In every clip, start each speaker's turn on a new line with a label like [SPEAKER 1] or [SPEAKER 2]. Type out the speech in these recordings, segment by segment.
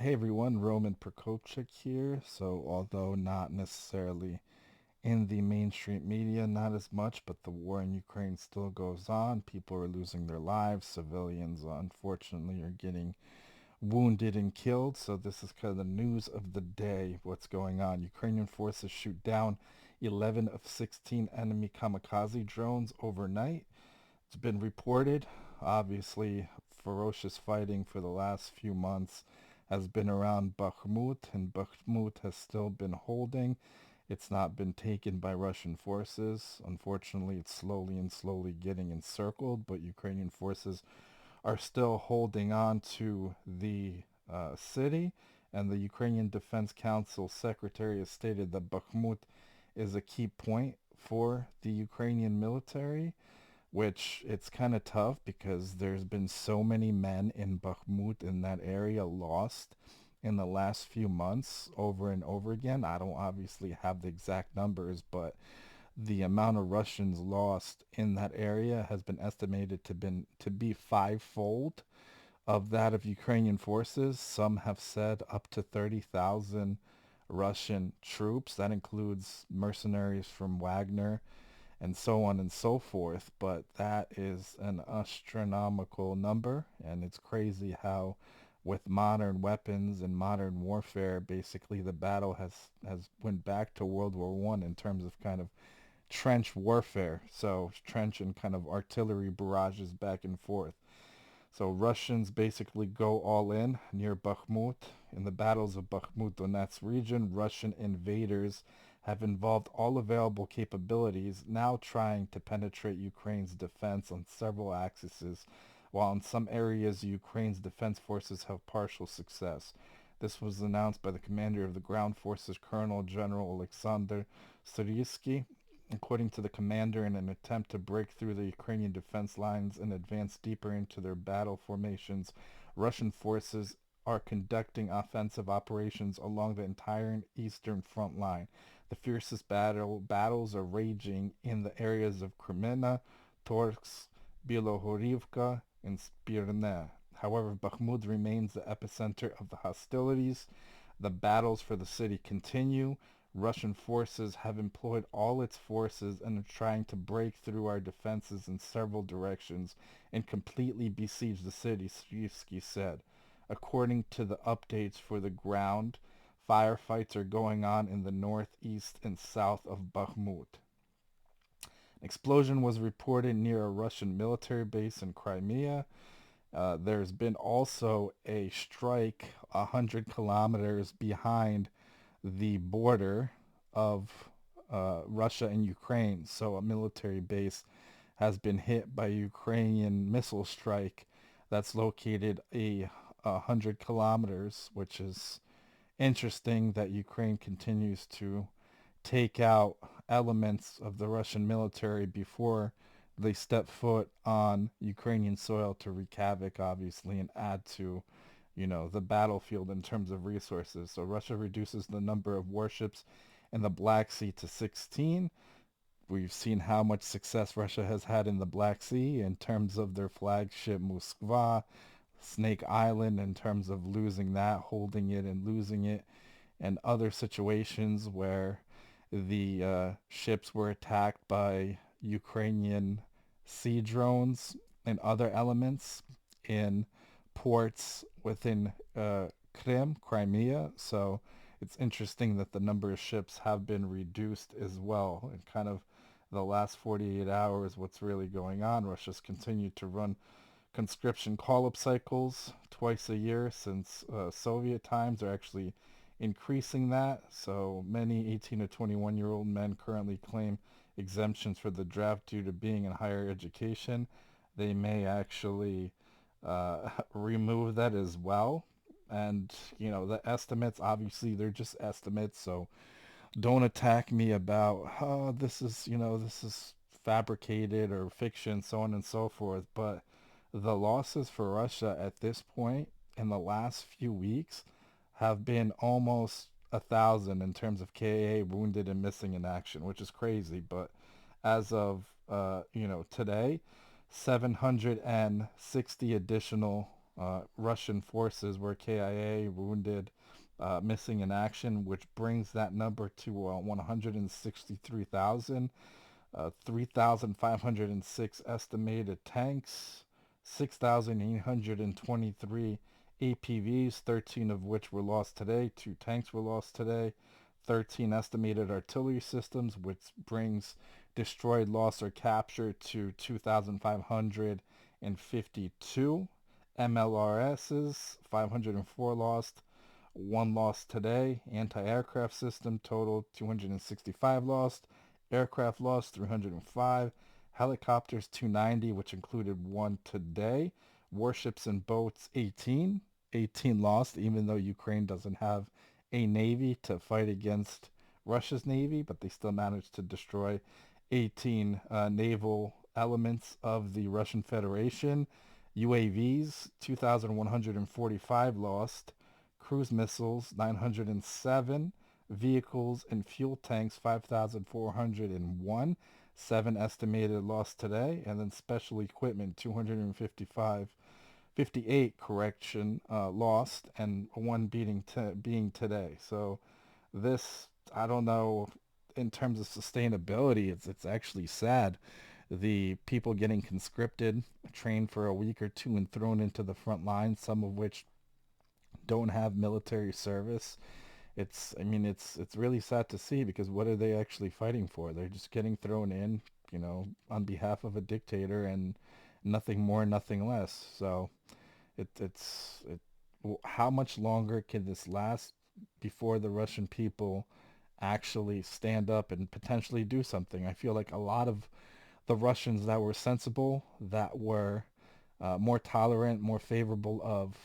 [SPEAKER 1] Hey everyone, Roman Prokopchik here. So, although not necessarily in the mainstream media, not as much, but the war in Ukraine still goes on. People are losing their lives. Civilians, unfortunately, are getting wounded and killed. So, this is kind of the news of the day. What's going on? Ukrainian forces shoot down 11 of 16 enemy kamikaze drones overnight. It's been reported, obviously, ferocious fighting for the last few months has been around Bakhmut, and Bakhmut has still been holding. It's not been taken by Russian forces. Unfortunately, it's slowly and slowly getting encircled, but Ukrainian forces are still holding on to the city. And the Ukrainian Defense Council secretary has stated that Bakhmut is a key point for the Ukrainian military, which it's kind of tough because there's been so many men in Bakhmut in that area lost in the last few months over and over again. I don't obviously have the exact numbers, but the amount of Russians lost in that area has been estimated to be fivefold of that of Ukrainian forces. Some have said up to 30,000 Russian troops. That includes mercenaries from Wagner and so on and so forth. But that is an astronomical number, and it's crazy how, with modern weapons and modern warfare, basically the battle has went back to World War One in terms of kind of trench warfare. So trench and kind of artillery barrages back and forth. So Russians basically go all in near Bakhmut. In the battles of Bakhmut Donetsk region, Russian invaders have involved all available capabilities, now trying to penetrate Ukraine's defense on several axes, while in some areas Ukraine's defense forces have partial success. This was announced by the commander of the ground forces, Colonel General Alexander Syrskyi. According to the commander, in an attempt to break through the Ukrainian defense lines and advance deeper into their battle formations, Russian forces are conducting offensive operations along the entire eastern front line. The fiercest battles are raging in the areas of Kremenna, Torsk, Bilohorivka, and Spirne. However, Bakhmut remains the epicenter of the hostilities. The battles for the city continue. Russian forces have employed all its forces and are trying to break through our defenses in several directions and completely besiege the city, Syrskyi said. According to the updates for the ground, firefights are going on in the northeast and south of Bakhmut. An explosion was reported near a Russian military base in Crimea. There's been also a strike 100 kilometers behind the border of Russia and Ukraine. So a military base has been hit by a Ukrainian missile strike that's located a hundred kilometers, which is interesting that Ukraine continues to take out elements of the Russian military before they step foot on Ukrainian soil to wreak havoc, obviously, and add to, the battlefield in terms of resources. So Russia reduces the number of warships in the Black Sea to 16. We've seen how much success Russia has had in the Black Sea in terms of their flagship Moskva, Snake Island, in terms of losing that, holding it and losing it, and other situations where the ships were attacked by Ukrainian sea drones and other elements in ports within Crimea. So it's interesting that the number of ships have been reduced as well. And kind of the last 48 hours, what's really going on? Russia's continued to run conscription call-up cycles twice a year since Soviet times. Are actually increasing that. So many 18 to 21-year-old men currently claim exemptions for the draft due to being in higher education. They may actually remove that as well. And, the estimates, obviously, they're just estimates. So don't attack me about, oh, this is fabricated or fiction, so on and so forth. But the losses for Russia at this point in the last few weeks have been almost 1,000 in terms of KA wounded and missing in action, which is crazy. But as of today, 760 additional Russian forces were KIA, wounded, missing in action, which brings that number to 163,000. 3,506 estimated tanks, 6,823 APVs, 13 of which were lost today. 2 tanks were lost today. 13 estimated artillery systems, which brings destroyed, lost, or captured to 2,552. MLRSs, 504 lost, 1 lost today. Anti-aircraft system total 265 lost. Aircraft lost 305. Helicopters 290, which included 1 today. Warships and boats 18. 18 lost, even though Ukraine doesn't have a navy to fight against Russia's navy, but they still managed to destroy 18 naval elements of the Russian Federation. UAVs 2,145 lost. Cruise missiles 907. Vehicles and fuel tanks 5,401. 7 estimated lost today. And then special equipment 255, 58 correction, lost, and one being today. So this, I don't know, in terms of sustainability, it's actually sad. The people getting conscripted, trained for a week or two, and thrown into the front lines, some of which don't have military service. It's really sad to see, because what are they actually fighting for? They're just getting thrown in, on behalf of a dictator, and nothing more, nothing less. So it's how much longer can this last before the Russian people actually stand up and potentially do something? I feel like a lot of the Russians that were sensible, that were more tolerant, more favorable of,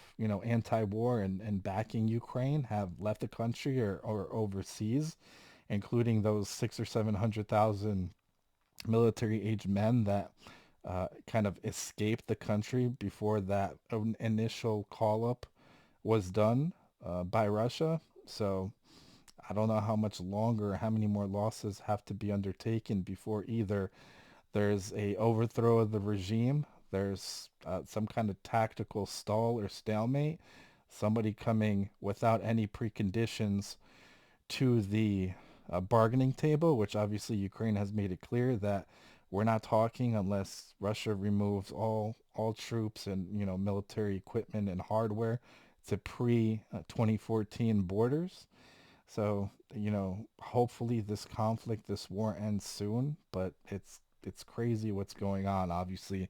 [SPEAKER 1] anti-war and backing Ukraine, have left the country, or overseas, including those 600,000 or 700,000 military-aged men that kind of escaped the country before that initial call-up was done by Russia. So I don't know how much longer, how many more losses have to be undertaken before either there's a overthrow of the regime, there's some kind of tactical stall or stalemate, somebody coming without any preconditions to the bargaining table, which obviously Ukraine has made it clear that we're not talking unless Russia removes all troops and, military equipment and hardware to pre 2014 borders. So, hopefully this conflict, this war ends soon, but it's crazy what's going on. Obviously,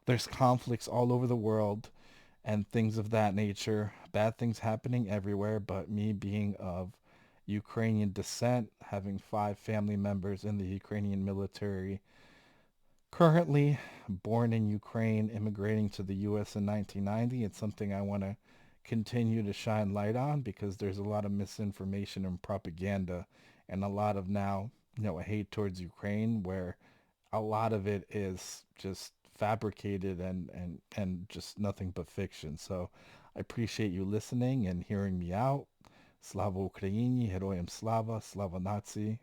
[SPEAKER 1] there's conflicts all over the world and things of that nature. Bad things happening everywhere, but me being of Ukrainian descent, having 5 family members in the Ukrainian military, currently born in Ukraine, immigrating to the US in 1990, it's something I want to continue to shine light on, because there's a lot of misinformation and propaganda, and a lot of now, hate towards Ukraine, where a lot of it is just fabricated and just nothing but fiction. So I appreciate you listening and hearing me out. Slava Ukraini, Heroyam Slava, Slava Nazi,